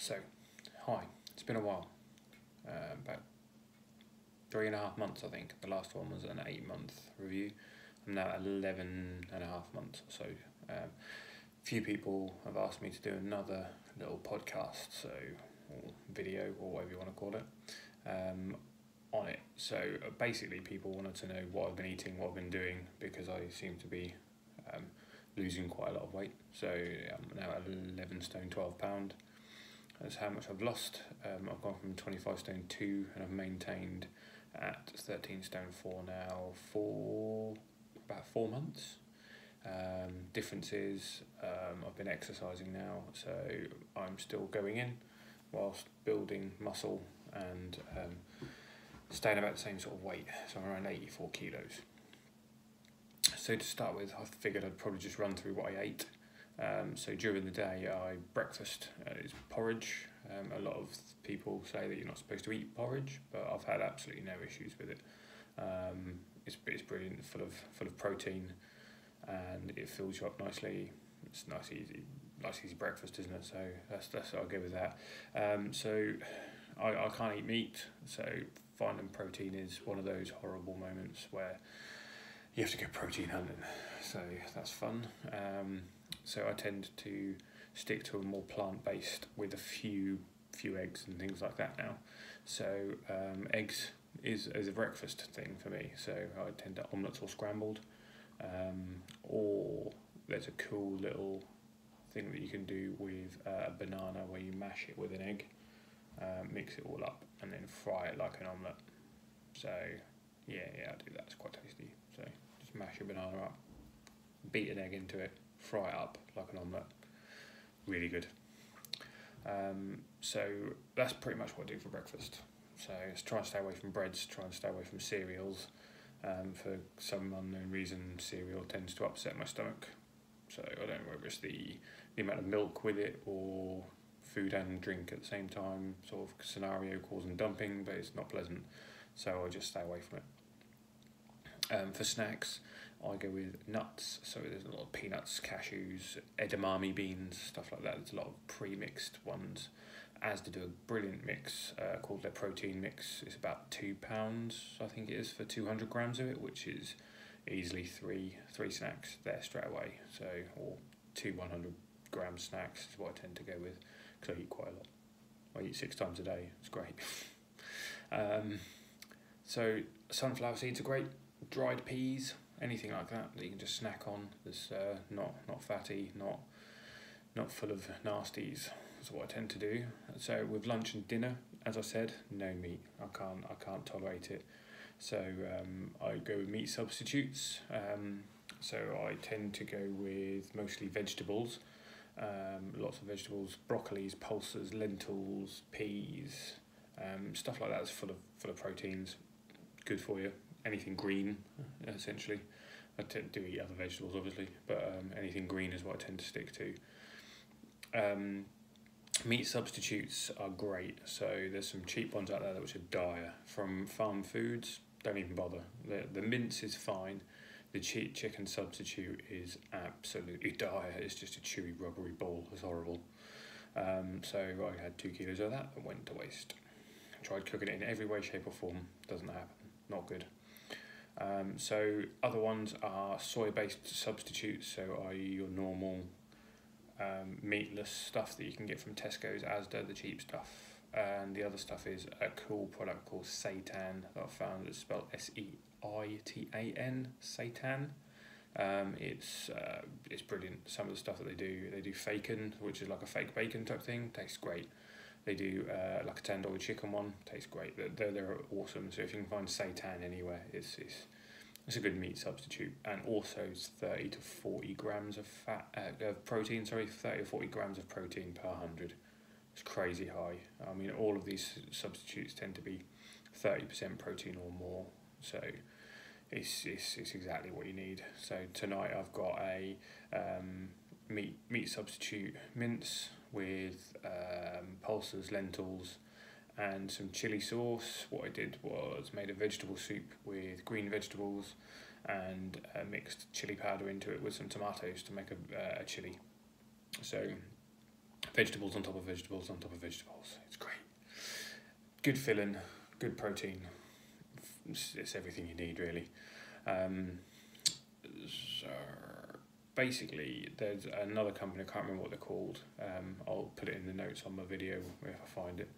So, hi, it's been a while, about 3.5 months I think. The last one was an 8-month review. I'm now at 11.5 months or so. Few people have asked me to do another little podcast, or video, or whatever you want to call it, on it. So basically people wanted to know what I've been eating, what I've been doing, because I seem to be losing quite a lot of weight. So I'm now at 11 stone 12 pound. That's how much I've lost. I've gone from 25 stone 2 and I've maintained at 13 stone 4 now for about 4 months. Difference is I've been exercising now, so I'm still going in whilst building muscle and staying about the same sort of weight, so I'm around 84 kilos. So to start with, I figured I'd probably just run through what I ate. So during the day, breakfast is porridge. A lot of people say that you're not supposed to eat porridge, but I've had absolutely no issues with it. It's brilliant, full of protein, and it fills you up nicely. It's nice easy breakfast, isn't it? So that's I'll go with that. So I can't eat meat, so finding protein is one of those horrible moments where you have to go protein hunting. So that's fun. So I tend to stick to a more plant-based with a few eggs and things like that now. So eggs is a breakfast thing for me. So I tend to omelettes or scrambled. Or there's a cool little thing that you can do with a banana where you mash it with an egg, mix it all up, and then fry it like an omelette. So yeah, I do that. It's quite tasty. So just mash your banana up, beat an egg into it, fry it up like an omelette. Really good. So that's pretty much what I do for breakfast. So just try and stay away from breads, try and stay away from cereals. For some unknown reason, cereal tends to upset my stomach. So I don't know whether it's the amount of milk with it or food and drink at the same time sort of scenario causing dumping, but it's not pleasant. So I just stay away from it. For snacks, I go with nuts. So there's a lot of peanuts, cashews, edamame beans, stuff like that. There's a lot of pre-mixed ones. Asda do a brilliant mix called their protein mix. It's about £2, I think it is, for 200 grams of it, which is easily three snacks there straight away. So, or 100-gram snacks is what I tend to go with, because I eat quite a lot. I eat 6 times a day. It's great. So sunflower seeds are great. Dried peas, anything like that you can just snack on. That's not fatty, not full of nasties. That's what I tend to do. So with lunch and dinner, as I said, no meat. I can't tolerate it. So I go with meat substitutes. So I tend to go with mostly vegetables. Lots of vegetables: broccolis, pulses, lentils, peas, stuff like that is full of proteins. Good for you. Anything green, essentially. I do eat other vegetables, obviously, but anything green is what I tend to stick to. Meat substitutes are great. So there's some cheap ones out there which are dire. From Farm Foods, don't even bother. The mince is fine. The cheap chicken substitute is absolutely dire. It's just a chewy, rubbery ball. It's horrible. So I had 2 kilos of that went to waste. I tried cooking it in every way, shape or form. Doesn't happen. Not good. So other ones are soy-based substitutes, so i.e. your normal meatless stuff that you can get from Tesco's, Asda, the cheap stuff. And the other stuff is a cool product called Seitan that I found. It's spelled Seitan, Seitan. It's brilliant. Some of the stuff that they do fakin, which is like a fake bacon type thing, tastes great. They do like a tandoori chicken one, tastes great. They're awesome. So if you can find Seitan anywhere, it's a good meat substitute. And also it's 30 to 40 grams of protein. 30 or 40 grams of protein per 100. It's crazy high. I mean, all of these substitutes tend to be 30% protein or more. So it's exactly what you need. So tonight I've got a meat substitute mince with pulses, lentils, and some chili sauce. What I did was made a vegetable soup with green vegetables and mixed chili powder into it with some tomatoes to make a chili. So Vegetables on top of vegetables on top of vegetables. It's great. Good filling, good protein. It's everything you need, really. So basically, there's another company, I can't remember what they're called. I'll put it in the notes on my video if I find it.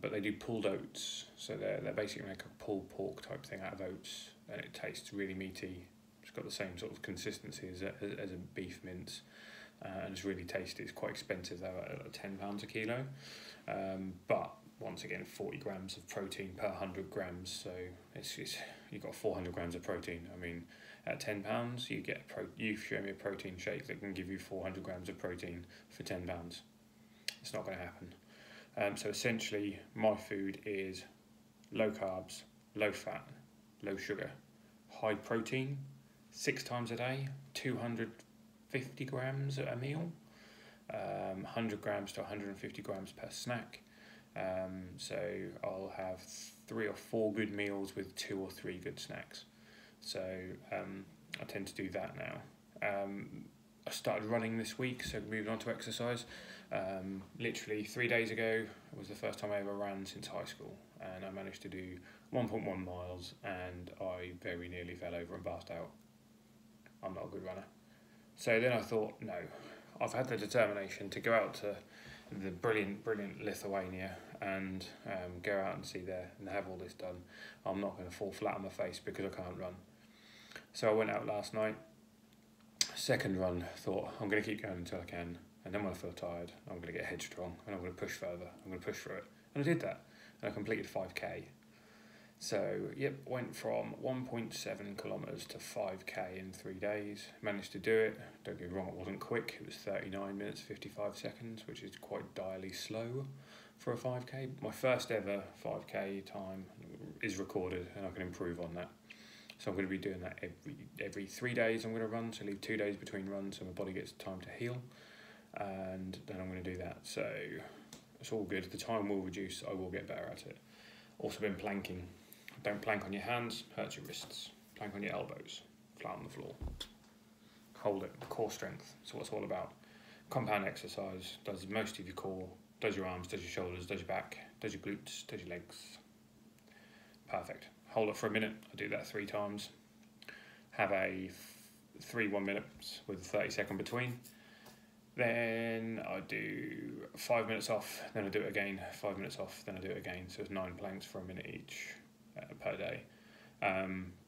But they do pulled oats, so they're basically like a pulled pork type thing out of oats, and it tastes really meaty. It's got the same sort of consistency as a beef mince, and it's really tasty. It's quite expensive though, at £10 a kilo, but once again 40 grams of protein per 100 grams, so it's you've got 400 grams of protein. I mean, at £10 you get you show me a protein shake that can give you 400 grams of protein for £10. It's not going to happen. So essentially my food is low carbs, low fat, low sugar, high protein, 6 times a day, 250 grams a meal, 100 grams to 150 grams per snack. So I'll have 3 or 4 good meals with 2 or 3 good snacks. So I tend to do that now. I started running this week, so moving on to exercise. Literally 3 days ago was the first time I ever ran since high school, and I managed to do 1.1 miles, and I very nearly fell over and passed out. I'm not a good runner. So then I thought, no, I've had the determination to go out to the brilliant Lithuania and go out and see there and have all this done. I'm not going to fall flat on my face because I can't run. So I went out last night, second run, thought I'm going to keep going until I can, and then when I feel tired I'm going to get headstrong and I'm going to push further, I'm going to push through it, and I did that, and I completed 5k. So yep, went from 1.7 kilometres to 5k in 3 days. Managed to do it. Don't get me wrong, it wasn't quick. It was 39 minutes 55 seconds, which is quite direly slow for a 5k. My first ever 5k time is recorded, and I can improve on that. So I'm going to be doing that every 3 days. I'm going to run, so leave 2 days between runs so my body gets time to heal, and then I'm going to do that. So it's all good. The time will reduce. I will get better at it. Also been planking. Don't plank on your hands, hurts your wrists. Plank on your elbows, flat on the floor. Hold it, core strength. So what it's all about. Compound exercise, does most of your core, does your arms, does your shoulders, does your back, does your glutes, does your legs. Perfect. Hold it for a minute. I do that 3 times. Have a 1 minutes with a 30-second between. Then I do 5 minutes off, then I do it again, 5 minutes off, then I do it again. So it's 9 planks for a minute each per day.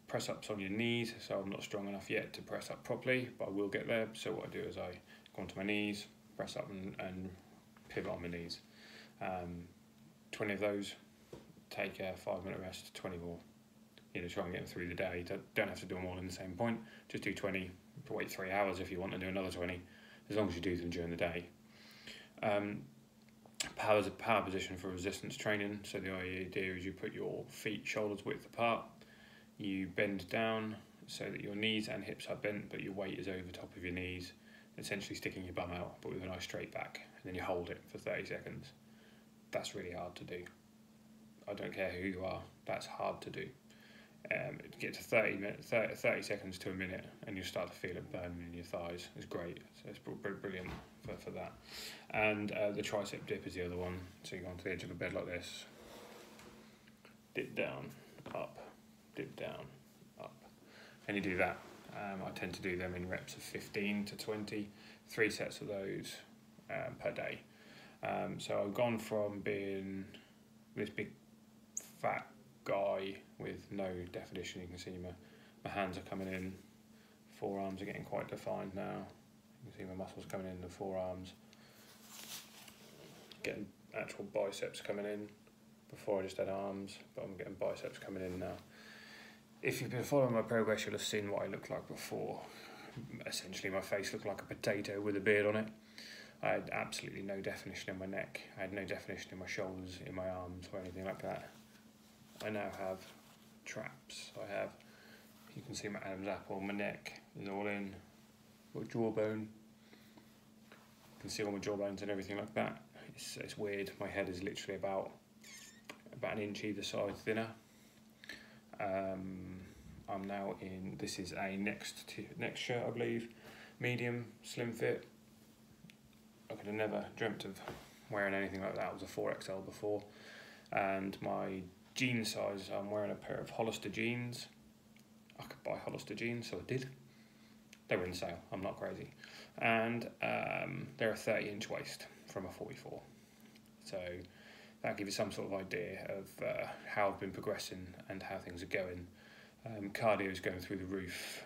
Press ups on your knees, so I'm not strong enough yet to press up properly, but I will get there. So what I do is I go onto my knees, press up and pivot on my knees. 20 of those, take a 5-minute rest, 20 more. You know, try and get them through the day. Don't have to do them all in the same point. Just do 20, wait 3 hours if you want to do another 20, as long as you do them during the day. Power is a power position for resistance training. So the idea is you put your feet shoulders width apart, you bend down so that your knees and hips are bent, but your weight is over top of your knees, essentially sticking your bum out, but with a nice straight back, and then you hold it for 30 seconds. That's really hard to do. I don't care who you are, that's hard to do. Get to 30 seconds to a minute, and you'll start to feel it burning in your thighs. It's great. So it's brilliant for that. And the tricep dip is the other one. So you go onto the edge of a bed like this, dip down, up, dip down, up, and you do that. I tend to do them in reps of 15 to 20, 3 sets of those per day. So I've gone from being this big fat guy with no definition. You can see my hands are coming in, forearms are getting quite defined now. You can see my muscles coming in the forearms, getting actual biceps coming in. Before I just had arms, but I'm getting biceps coming in now. If you've been following my progress, you'll have seen what I looked like before. Essentially my face looked like a potato with a beard on it. I had absolutely no definition in my neck. I had no definition in my shoulders, in my arms, or anything like that. I now have traps. I have, you can see my Adam's apple, my neck is all in, got jawbone. You can see all my jawbones and everything like that. It's weird. My head is literally about an inch either side thinner. I'm now in, this is a next shirt I believe, medium, slim fit. I can I never dreamt of wearing anything like that. I was a 4XL before, and my jean size, I'm wearing a pair of Hollister jeans. I could buy Hollister jeans, so I did. They were in sale, I'm not crazy. And they're a 30-inch waist from a 44. So that gives you some sort of idea of how I've been progressing and how things are going. Cardio is going through the roof.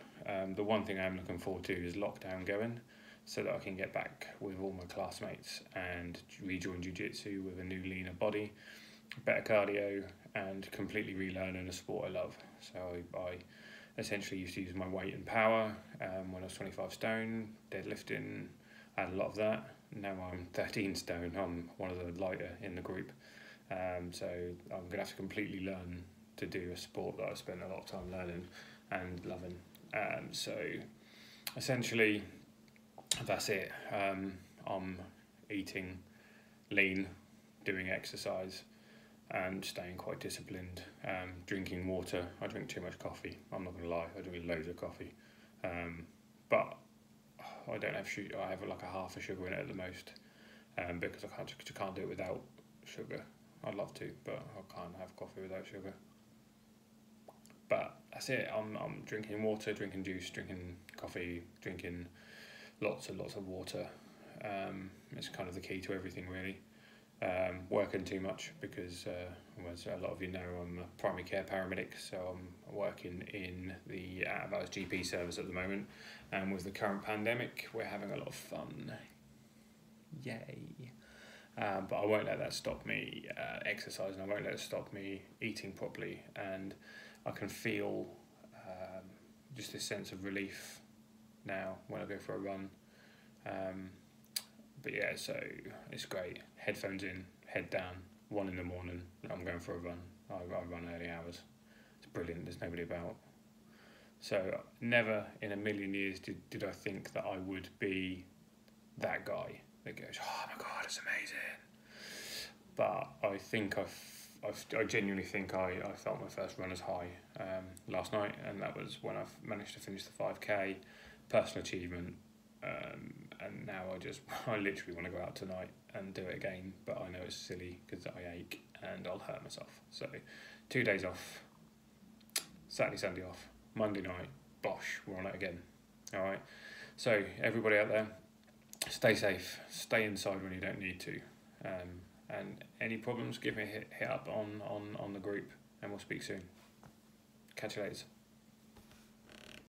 The one thing I'm looking forward to is lockdown going, so that I can get back with all my classmates and rejoin jiu-jitsu with a new leaner body, better cardio, and completely relearning a sport I love. So I essentially used to use my weight and power when I was 25 stone, deadlifting, I had a lot of that. Now I'm 13 stone, I'm one of the lighter in the group. So I'm going to have to completely learn to do a sport that I spent a lot of time learning and loving. So essentially that's it. I'm eating lean, doing exercise, and staying quite disciplined, drinking water. I drink too much coffee, I'm not going to lie, I drink loads of coffee, but I don't have sugar. I have like a half a sugar in it at the most, because I can't do it without sugar. I'd love to, but I can't have coffee without sugar. But that's it. I'm drinking water, drinking juice, drinking coffee, drinking lots and lots of water. It's kind of the key to everything, really. Working too much because, as a lot of you know, I'm a primary care paramedic, so I'm working in the out-of-hours GP service at the moment, and with the current pandemic, we're having a lot of fun. Yay! But I won't let that stop me exercising. I won't let it stop me eating properly, and I can feel just this sense of relief now when I go for a run. But yeah, so it's great. Headphones in, head down, 1 in the morning, I'm going for a run. I run early hours. It's brilliant, there's nobody about. So never in a million years did I think that I would be that guy that goes, oh my God, it's amazing. But I think I genuinely think I felt my first runner's high last night, and that was when I've managed to finish the 5K, personal achievement. And now I literally want to go out tonight and do it again, but I know it's silly because I ache and I'll hurt myself. So 2 days off, Saturday, Sunday off, Monday night, bosh, we're on it again. All right. So everybody out there, stay safe, stay inside when you don't need to. And any problems, give me a hit up on the group, and we'll speak soon. Catch you later.